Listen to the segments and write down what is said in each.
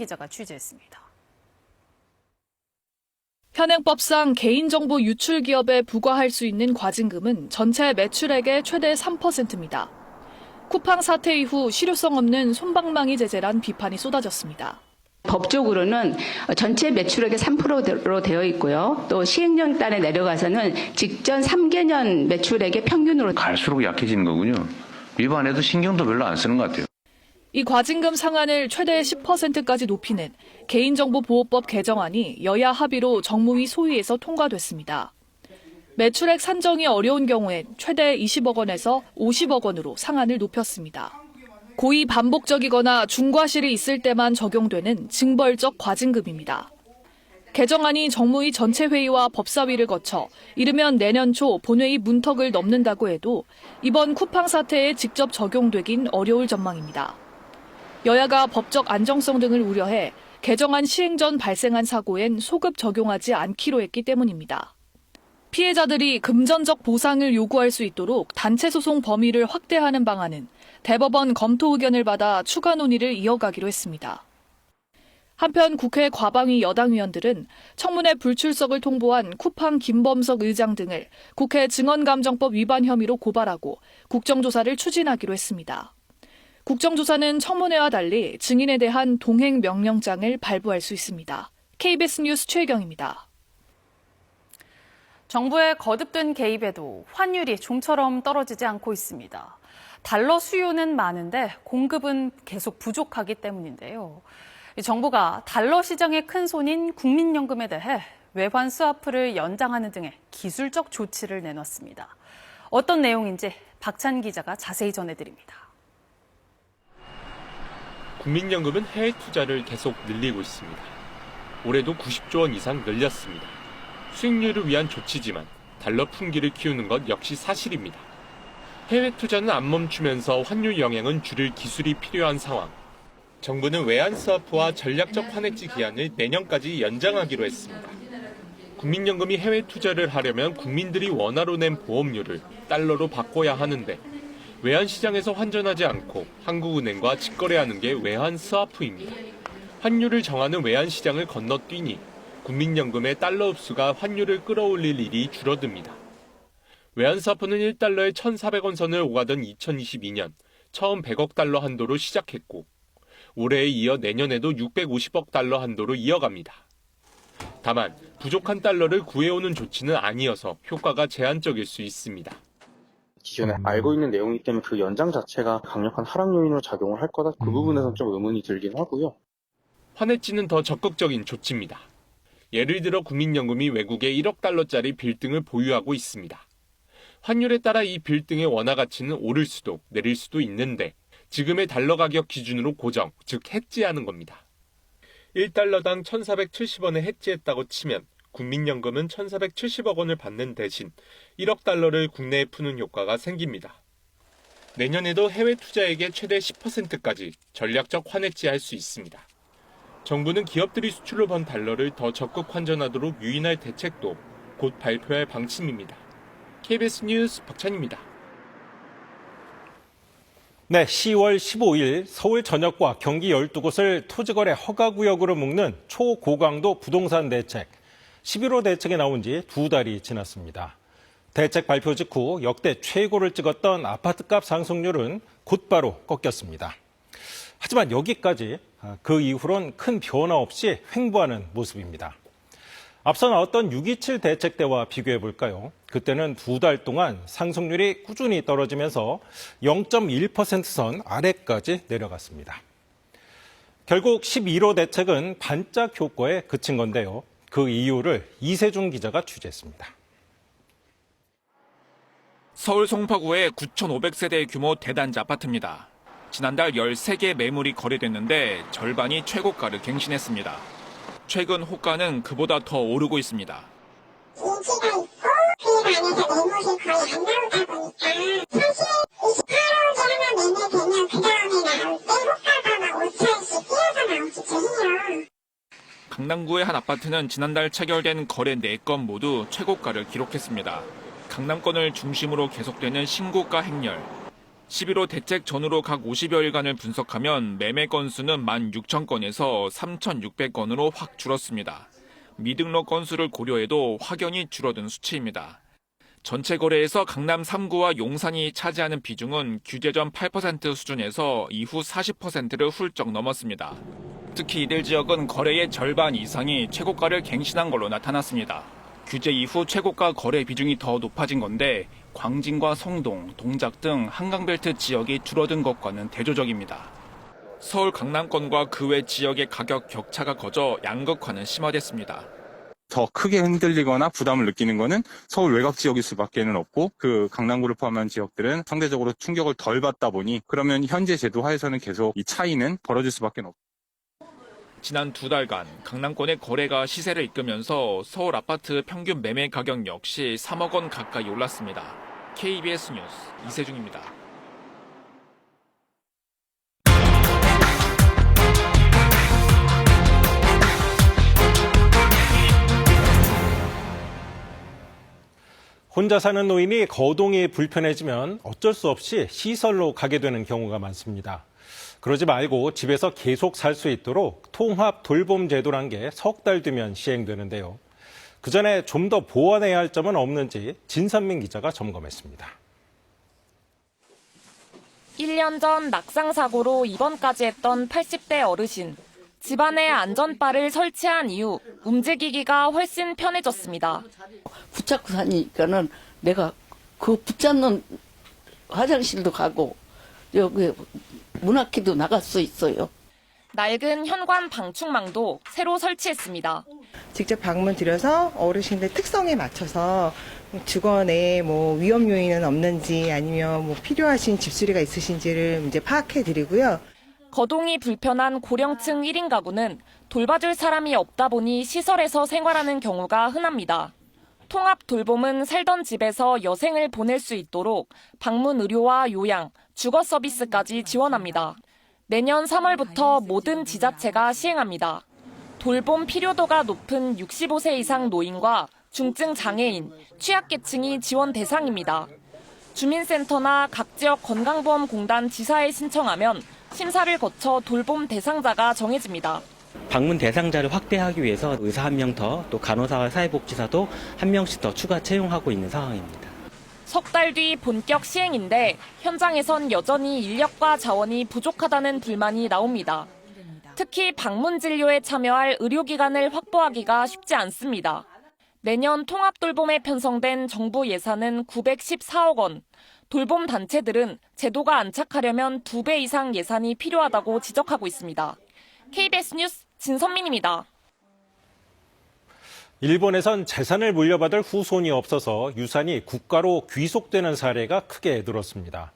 기자가 취재했습니다. 현행법상 개인정보 유출 기업에 부과할 수 있는 과징금은 전체 매출액의 최대 3%입니다. 쿠팡 사태 이후 실효성 없는 솜방망이 제재란 비판이 쏟아졌습니다. 법적으로는 전체 매출액의 3%로 되어 있고요. 또 시행령단에 내려가서는 직전 3개년 매출액의 평균으로 갈수록 약해지는 거군요. 위반해도 신경도 별로 안 쓰는 것 같아요. 이 과징금 상한을 최대 10%까지 높이는 개인정보보호법 개정안이 여야 합의로 정무위 소위에서 통과됐습니다. 매출액 산정이 어려운 경우엔 최대 20억 원에서 50억 원으로 상한을 높였습니다. 고의 반복적이거나 중과실이 있을 때만 적용되는 징벌적 과징금입니다. 개정안이 정무위 전체 회의와 법사위를 거쳐 이르면 내년 초 본회의 문턱을 넘는다고 해도 이번 쿠팡 사태에 직접 적용되긴 어려울 전망입니다. 여야가 법적 안정성 등을 우려해 개정안 시행 전 발생한 사고엔 소급 적용하지 않기로 했기 때문입니다. 피해자들이 금전적 보상을 요구할 수 있도록 단체 소송 범위를 확대하는 방안은 대법원 검토 의견을 받아 추가 논의를 이어가기로 했습니다. 한편 국회 과방위 여당 의원들은 청문회 불출석을 통보한 쿠팡 김범석 의장 등을 국회 증언감정법 위반 혐의로 고발하고 국정조사를 추진하기로 했습니다. 국정조사는 청문회와 달리 증인에 대한 동행 명령장을 발부할 수 있습니다. KBS 뉴스 최혜경입니다. 정부의 거듭된 개입에도 환율이 좀처럼 떨어지지 않고 있습니다. 달러 수요는 많은데 공급은 계속 부족하기 때문인데요. 정부가 달러 시장의 큰 손인 국민연금에 대해 외환 스와프를 연장하는 등의 기술적 조치를 내놨습니다. 어떤 내용인지 박찬 기자가 자세히 전해드립니다. 국민연금은 해외 투자를 계속 늘리고 있습니다. 올해도 90조 원 이상 늘렸습니다. 수익률을 위한 조치지만 달러 풍기를 키우는 것 역시 사실입니다. 해외 투자는 안 멈추면서 환율 영향은 줄일 기술이 필요한 상황. 정부는 외환 스와프와 전략적 환해지 기한을 내년까지 연장하기로 했습니다. 국민연금이 해외 투자를 하려면 국민들이 원화로 낸 보험료를 달러로 바꿔야 하는데 외환 시장에서 환전하지 않고 한국은행과 직거래하는 게 외환 스와프입니다. 환율을 정하는 외환 시장을 건너뛰니 국민연금의 달러 흡수가 환율을 끌어올릴 일이 줄어듭니다. 외환 스와프는 1달러에 1,400원 선을 오가던 2022년 처음 100억 달러 한도로 시작했고 올해에 이어 내년에도 650억 달러 한도로 이어갑니다. 다만 부족한 달러를 구해오는 조치는 아니어서 효과가 제한적일 수 있습니다. 기존에 알고 있는 내용이기 때문에 그 연장 자체가 강력한 하락 요인으로 작용을 할 거다. 그 부분에서는 좀 의문이 들긴 하고요. 환해지는 더 적극적인 조치입니다. 예를 들어 국민연금이 외국에 1억 달러짜리 빌딩을 보유하고 있습니다. 환율에 따라 이 빌딩의 원화 가치는 오를 수도 내릴 수도 있는데 지금의 달러 가격 기준으로 고정, 즉 해지하는 겁니다. 1달러당 1,470원에 해지했다고 치면 국민연금은 1,470억 원을 받는 대신 1억 달러를 국내에 푸는 효과가 생깁니다. 내년에도 해외 투자액의 최대 10%까지 전략적 환해지할 수 있습니다. 정부는 기업들이 수출로 번 달러를 더 적극 환전하도록 유인할 대책도 곧 발표할 방침입니다. KBS 뉴스 박찬입니다. 네, 10월 15일 서울 전역과 경기 12곳을 토지거래 허가구역으로 묶는 초고강도 부동산 대책. 11호 대책이 나온 지 2달이 지났습니다. 대책 발표 직후 역대 최고를 찍었던 아파트값 상승률은 곧바로 꺾였습니다. 하지만 여기까지 그 이후론 큰 변화 없이 횡보하는 모습입니다. 앞서 나왔던 6.27 대책 때와 비교해 볼까요? 그때는 2달 동안 상승률이 꾸준히 떨어지면서 0.1%선 아래까지 내려갔습니다. 결국 11호 대책은 반짝 효과에 그친 건데요. 그 이유를 이세준 기자가 취재했습니다. 서울 송파구의 9,500세대 규모 대단지 아파트입니다. 지난달 13개 매물이 거래됐는데 절반이 최고가를 갱신했습니다. 최근 호가는 그보다 더 오르고 있습니다. 인기가 있고 그 안에서 매물이 거의 안 나오다 보니까 사실 28억에 하나 매매되면 그 다음에 나올 때 호가가 막 5차씩 뛰어서 나오기도 해요. 강남구의 한 아파트는 지난달 체결된 거래 4건 모두 최고가를 기록했습니다. 강남권을 중심으로 계속되는 신고가 행렬. 11호 대책 전후로 각 50여일간을 분석하면 매매 건수는 16,000건에서 3,600건으로 확 줄었습니다. 미등록 건수를 고려해도 확연히 줄어든 수치입니다. 전체 거래에서 강남 3구와 용산이 차지하는 비중은 규제 전 8% 수준에서 이후 40%를 훌쩍 넘었습니다. 특히 이들 지역은 거래의 절반 이상이 최고가를 갱신한 걸로 나타났습니다. 규제 이후 최고가 거래 비중이 더 높아진 건데 광진과 성동, 동작 등 한강벨트 지역이 줄어든 것과는 대조적입니다. 서울 강남권과 그 외 지역의 가격 격차가 커져 양극화는 심화됐습니다. 더 크게 흔들리거나 부담을 느끼는 거는 서울 외곽 지역일 수밖에는 없고 그 강남구를 포함한 지역들은 상대적으로 충격을 덜 받다 보니 그러면 현재 제도 하에서는 계속 이 차이는 벌어질 수밖에 없습니다. 지난 2달간 강남권의 거래가 시세를 이끌면서 서울 아파트 평균 매매 가격 역시 3억 원 가까이 올랐습니다. KBS 뉴스 이세중입니다. 혼자 사는 노인이 거동이 불편해지면 어쩔 수 없이 시설로 가게 되는 경우가 많습니다. 그러지 말고 집에서 계속 살 수 있도록 통합 돌봄 제도란 게 석 달 뒤면 시행되는데요. 그 전에 좀 더 보완해야 할 점은 없는지 진선민 기자가 점검했습니다. 1년 전 낙상 사고로 입원까지 했던 80대 어르신. 집안에 안전바를 설치한 이후 움직이기가 훨씬 편해졌습니다. 붙잡고 사니까는 내가 그 붙잡는 화장실도 가고 여기 문학기도 나갈 수 있어요. 낡은 현관 방충망도 새로 설치했습니다. 직접 방문 드려서 어르신들 특성에 맞춰서 주거에 위험 요인은 없는지 아니면 필요하신 집수리가 있으신지를 이제 파악해 드리고요. 거동이 불편한 고령층 1인 가구는 돌봐줄 사람이 없다 보니 시설에서 생활하는 경우가 흔합니다. 통합 돌봄은 살던 집에서 여생을 보낼 수 있도록 방문 의료와 요양, 주거 서비스까지 지원합니다. 내년 3월부터 모든 지자체가 시행합니다. 돌봄 필요도가 높은 65세 이상 노인과 중증 장애인, 취약계층이 지원 대상입니다. 주민센터나 각 지역 건강보험공단 지사에 신청하면 심사를 거쳐 돌봄 대상자가 정해집니다. 방문 대상자를 확대하기 위해서 의사 1명 더, 또 간호사와 사회복지사도 1명씩 더 추가 채용하고 있는 상황입니다. 석 달 뒤 본격 시행인데 현장에선 여전히 인력과 자원이 부족하다는 불만이 나옵니다. 특히 방문 진료에 참여할 의료기관을 확보하기가 쉽지 않습니다. 내년 통합돌봄에 편성된 정부 예산은 914억 원. 돌봄 단체들은 제도가 안착하려면 2배 이상 예산이 필요하다고 지적하고 있습니다. KBS 뉴스 진선민입니다. 일본에선 재산을 물려받을 후손이 없어서 유산이 국가로 귀속되는 사례가 크게 늘었습니다.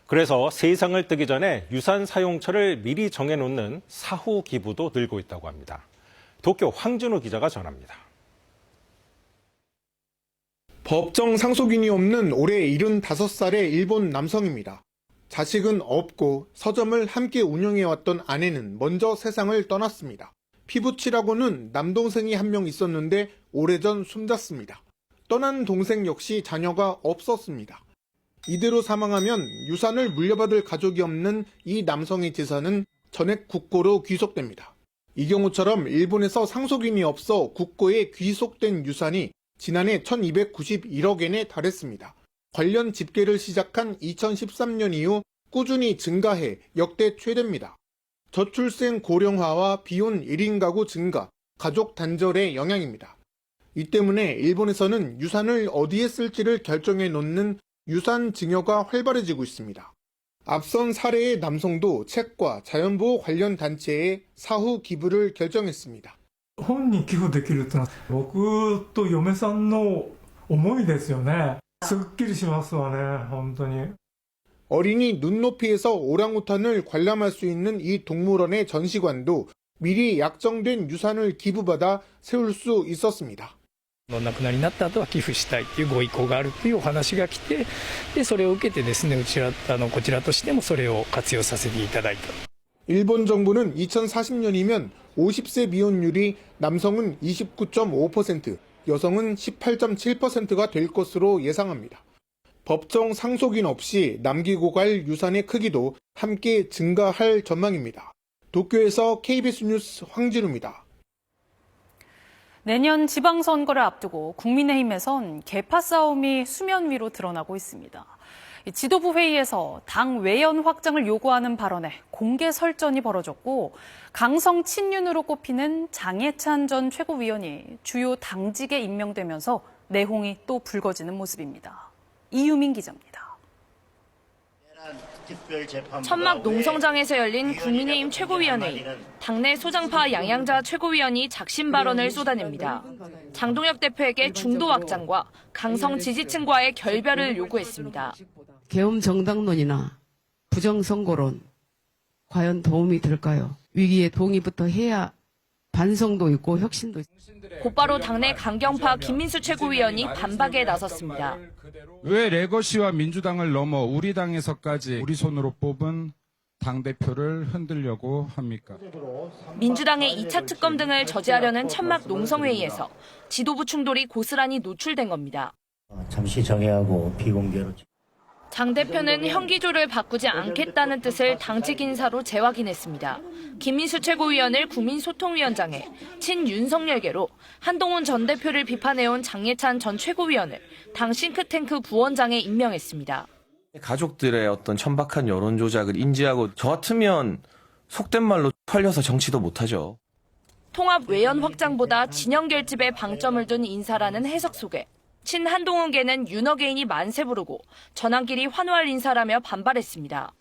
그래서 세상을 뜨기 전에 유산 사용처를 미리 정해놓는 사후 기부도 늘고 있다고 합니다. 도쿄 황준우 기자가 전합니다. 법정 상속인이 없는 올해 75살의 일본 남성입니다. 자식은 없고 서점을 함께 운영해왔던 아내는 먼저 세상을 떠났습니다. 피부치라고는 남동생이 한 명 있었는데 오래전 숨졌습니다. 떠난 동생 역시 자녀가 없었습니다. 이대로 사망하면 유산을 물려받을 가족이 없는 이 남성의 재산은 전액 국고로 귀속됩니다. 이 경우처럼 일본에서 상속인이 없어 국고에 귀속된 유산이 지난해 1291억엔에 달했습니다. 관련 집계를 시작한 2013년 이후 꾸준히 증가해 역대 최대입니다. 저출생 고령화와 비혼 1인 가구 증가, 가족 단절의 영향입니다. 이 때문에 일본에서는 유산을 어디에 쓸지를 결정해 놓는 유산 증여가 활발해지고 있습니다. 앞선 사례의 남성도 책과 자연보호 관련 단체에 사후 기부를 결정했습니다. 本に寄付できるってのは僕と嫁さんの思いですよね。すっきりしますわね、本当に。 어린이 눈높이에서 오랑우탄을 관람할 수 있는 이 동물원의 전시관도 미리 약정된 유산을 기부받아 세울 수 있었습니다. お亡くなりになった後は寄付したいっていうご意向があるっていうお話が来て、でそれを受けてですね、こちらとしてもそれを活用させていただいた。 일본 정부는 2040년이면 50세 미혼율이 남성은 29.5%, 여성은 18.7%가 될 것으로 예상합니다. 법정 상속인 없이 남기고 갈 유산의 크기도 함께 증가할 전망입니다. 도쿄에서 KBS 뉴스 황진우입니다. 내년 지방선거를 앞두고 국민의힘에선 계파 싸움이 수면 위로 드러나고 있습니다. 지도부 회의에서 당 외연 확장을 요구하는 발언에 공개 설전이 벌어졌고 강성 친윤으로 꼽히는 장해찬 전 최고위원이 주요 당직에 임명되면서 내홍이 또 불거지는 모습입니다. 이유민 기자입니다. 천막 농성장에서 열린 국민의힘 최고위원회의. 당내 소장파 양양자 최고위원이 작심 발언을 쏟아냅니다. 장동혁 대표에게 중도 확장과 강성 지지층과의 결별을 요구했습니다. 계엄 정당론이나 부정선거론 과연 도움이 될까요? 위기에 동의부터 해야 반성도 있고 혁신도 있습니다. 곧바로 당내 강경파 김민수 최고위원이 반박에 나섰습니다. 왜 레거시와 민주당을 넘어 우리 당에서까지 우리 손으로 뽑은 당대표를 흔들려고 합니까? 민주당의 2차 특검 등을 저지하려는 천막 농성회의에서 지도부 충돌이 고스란히 노출된 겁니다. 잠시 정회하고 비공개로. 장 대표는 형기조를 바꾸지 않겠다는 뜻을 당직 인사로 재확인했습니다. 김민수 최고위원을 국민소통위원장에, 친윤석열계로 한동훈 전 대표를 비판해온 장해찬 전 최고위원을 당 싱크탱크 부원장에 임명했습니다. 가족들의 어떤 천박한 여론 조작을 인지하고 저 같으면 속된 말로 털려서 정치도 못하죠. 통합 외연 확장보다 진영 결집에 방점을 둔 인사라는 해석 속에 친한동훈계는 윤어게인이 만세 부르고 전환길이 환호할 인사라며 반발했습니다.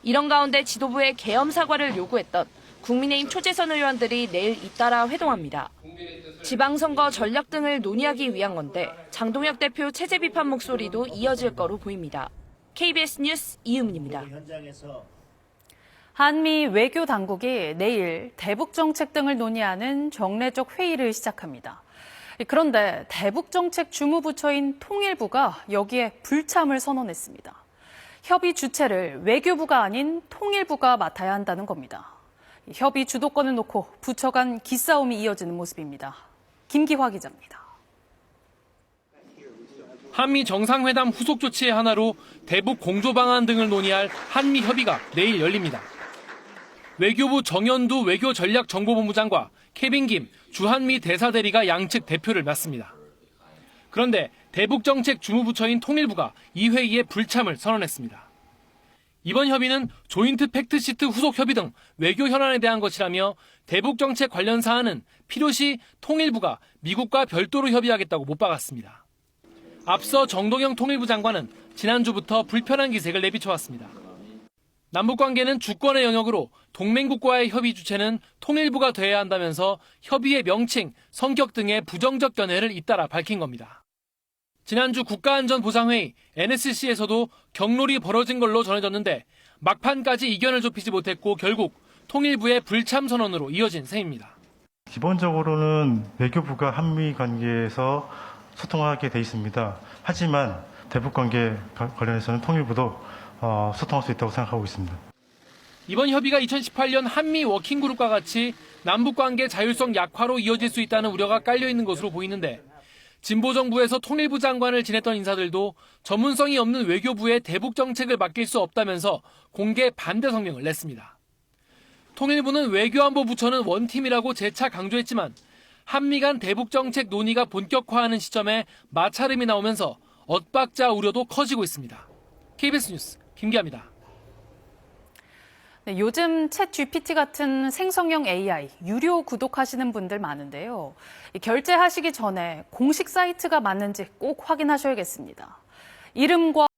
이런 가운데 지도부에 계엄 사과를 요구했던 국민의힘 초재선 의원들이 내일 잇따라 회동합니다. 지방선거 전략 등을 논의하기 위한 건데 장동혁 대표 체제 비판 목소리도 이어질 거로 보입니다. KBS 뉴스 이유민입니다. 한미 외교 당국이 내일 대북 정책 등을 논의하는 정례적 회의를 시작합니다. 그런데 대북 정책 주무부처인 통일부가 여기에 불참을 선언했습니다. 협의 주체를 외교부가 아닌 통일부가 맡아야 한다는 겁니다. 협의 주도권을 놓고 부처 간 기싸움이 이어지는 모습입니다. 김기화 기자입니다. 한미 정상회담 후속 조치의 하나로 대북 공조 방안 등을 논의할 한미 협의가 내일 열립니다. 외교부 정연두 외교전략정보본부장과 케빈 김 주한미 대사대리가 양측 대표를 맡습니다. 그런데 대북정책 주무부처인 통일부가 이 회의에 불참을 선언했습니다. 이번 협의는 조인트 팩트시트 후속 협의 등 외교 현안에 대한 것이라며 대북정책 관련 사안은 필요시 통일부가 미국과 별도로 협의하겠다고 못 박았습니다. 앞서 정동영 통일부 장관은 지난주부터 불편한 기색을 내비쳐왔습니다. 남북관계는 주권의 영역으로 동맹국과의 협의 주체는 통일부가 돼야 한다면서 협의의 명칭, 성격 등의 부정적 견해를 잇따라 밝힌 겁니다. 지난주 국가안전보장회의 NSC에서도 격론이 벌어진 걸로 전해졌는데 막판까지 이견을 좁히지 못했고 결국 통일부의 불참 선언으로 이어진 셈입니다. 기본적으로는 외교부가 한미 관계에서 소통하게 돼 있습니다. 하지만 대북관계 관련해서는 통일부도 소통할 수 있다고 생각하고 있습니다. 이번 협의가 2018년 한미 워킹그룹과 같이 남북관계 자율성 약화로 이어질 수 있다는 우려가 깔려있는 것으로 보이는데 진보정부에서 통일부 장관을 지냈던 인사들도 전문성이 없는 외교부에 대북 정책을 맡길 수 없다면서 공개 반대 성명을 냈습니다. 통일부는 외교안보부처는 원팀이라고 재차 강조했지만 한미 간 대북 정책 논의가 본격화하는 시점에 마찰음이 나오면서 엇박자 우려도 커지고 있습니다. KBS 뉴스 김기아입니다. 네, 요즘 챗 GPT 같은 생성형 AI 유료 구독하시는 분들 많은데요. 결제하시기 전에 공식 사이트가 맞는지 꼭 확인하셔야겠습니다. 이름과